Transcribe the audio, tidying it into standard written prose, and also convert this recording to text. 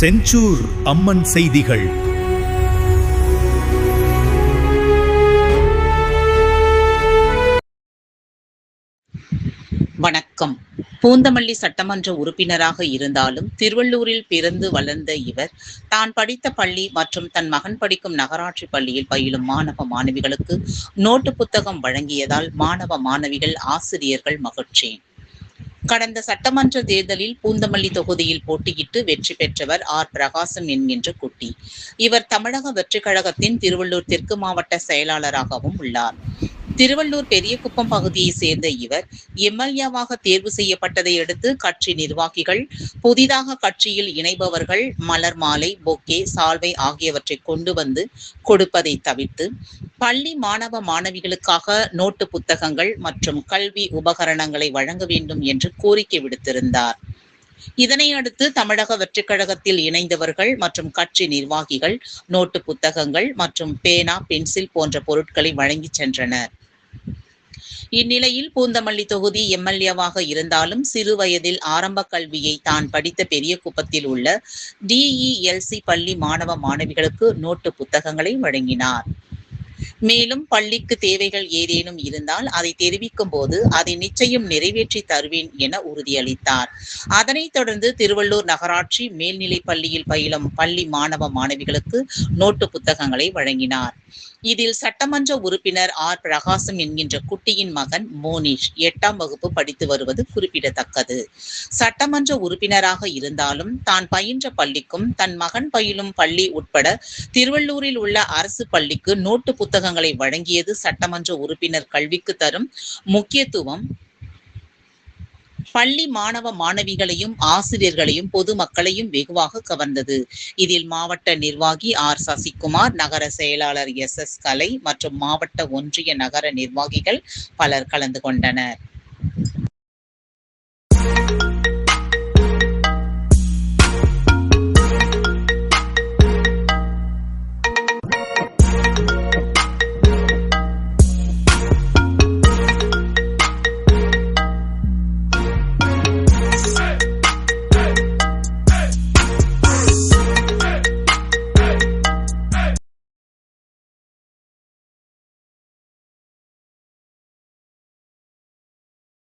செஞ்சூர் அம்மன் செய்திகள். வணக்கம். பூந்தமல்லி சட்டமன்ற உறுப்பினராக இருந்தாலும் திருவள்ளூரில் பிறந்து வளர்ந்த இவர் தான் படித்த பள்ளி மற்றும் தன் மகன் படிக்கும் நகராட்சி பள்ளியில் பயிலும் மாணவ மாணவிகளுக்கு நோட்டு புத்தகம் வழங்கியதால் மாணவ மாணவிகள் ஆசிரியர்கள் மகிழ்ச்சி. கடந்த சட்டமன்ற தேர்தலில் பூந்தமல்லி தொகுதியில் போட்டியிட்டு வெற்றி பெற்றவர் ஆர் பிரகாசம் என்கின்ற குட்டி. இவர் தமிழக வெற்றி கழகத்தின் திருவள்ளூர் தெற்கு மாவட்ட செயலாளராகவும் உள்ளார். திருவள்ளூர் பெரியகுப்பம் பகுதியை சேர்ந்த இவர் எம்எல்ஏவாக தேர்வு செய்யப்பட்டதை அடுத்து கட்சி நிர்வாகிகள், புதிதாக கட்சியில் இணைபவர்கள் மலர் மாலை, பொக்கே, சால்வை ஆகியவற்றை கொண்டு வந்து கொடுப்பதை தவிர்த்து பள்ளி மாணவ மாணவிகளுக்காக நோட்டு புத்தகங்கள் மற்றும் கல்வி உபகரணங்களை வழங்க வேண்டும் என்று கோரிக்கை விடுத்திருந்தார். இதனை அடுத்து தமிழக வெற்றிக் கழகத்தில் இணைந்தவர்கள் மற்றும் கட்சி நிர்வாகிகள் நோட்டு புத்தகங்கள் மற்றும் பேனா, பென்சில் போன்ற பொருட்களை வழங்கி சென்றனர். இந்நிலையில் பூந்தமல்லி தொகுதி எம்எல்ஏவாக இருந்தாலும் சிறு வயதில் ஆரம்ப கல்வியை தான் படித்த பெரியகுப்பத்தில் உள்ள DELC பள்ளி மாணவ மாணவிகளுக்கு நோட்டு புத்தகங்களை வழங்கினார். மேலும் பள்ளிக்கு தேவைகள் ஏதேனும் இருந்தால் அதை தெரிவிக்கும் போது அதை நிச்சயம் நிறைவேற்றி தருவேன் என உறுதியளித்தார். அதனைத் தொடர்ந்து திருவள்ளூர் நகராட்சி மேல்நிலைப் பள்ளியில் பயிலும் பள்ளி மாணவ மாணவிகளுக்கு நோட்டு புத்தகங்களை வழங்கினார். இதில் சட்டமன்ற உறுப்பினர் ஆர் பிரகாசம் என்கின்ற குட்டியின் மகன் மோனிஷ் 8ஆம் வகுப்பு படித்து வருவது குறிப்பிடத்தக்கது. சட்டமன்ற உறுப்பினராக இருந்தாலும் தான் பயின்ற பள்ளிக்கும் தன் மகன் பயிலும் பள்ளி உட்பட திருவள்ளூரில் உள்ள அரசு பள்ளிக்கு நோட்டு புத்தகங்களை வழங்கியது சட்டமன்ற உறுப்பினர் கல்விக்கு தரும் முக்கியத்துவம் பள்ளி மாணவ மாணவிகளையும் ஆசிரியர்களையும் பொதுமக்களையும் வெகுவாக கவர்ந்தது. இதில் மாவட்ட நிர்வாகி ஆர் சசிகுமார், நகர செயலாளர் SS கலை மற்றும் மாவட்ட ஒன்றிய நகர நிர்வாகிகள் பலர் கலந்து கொண்டனர்.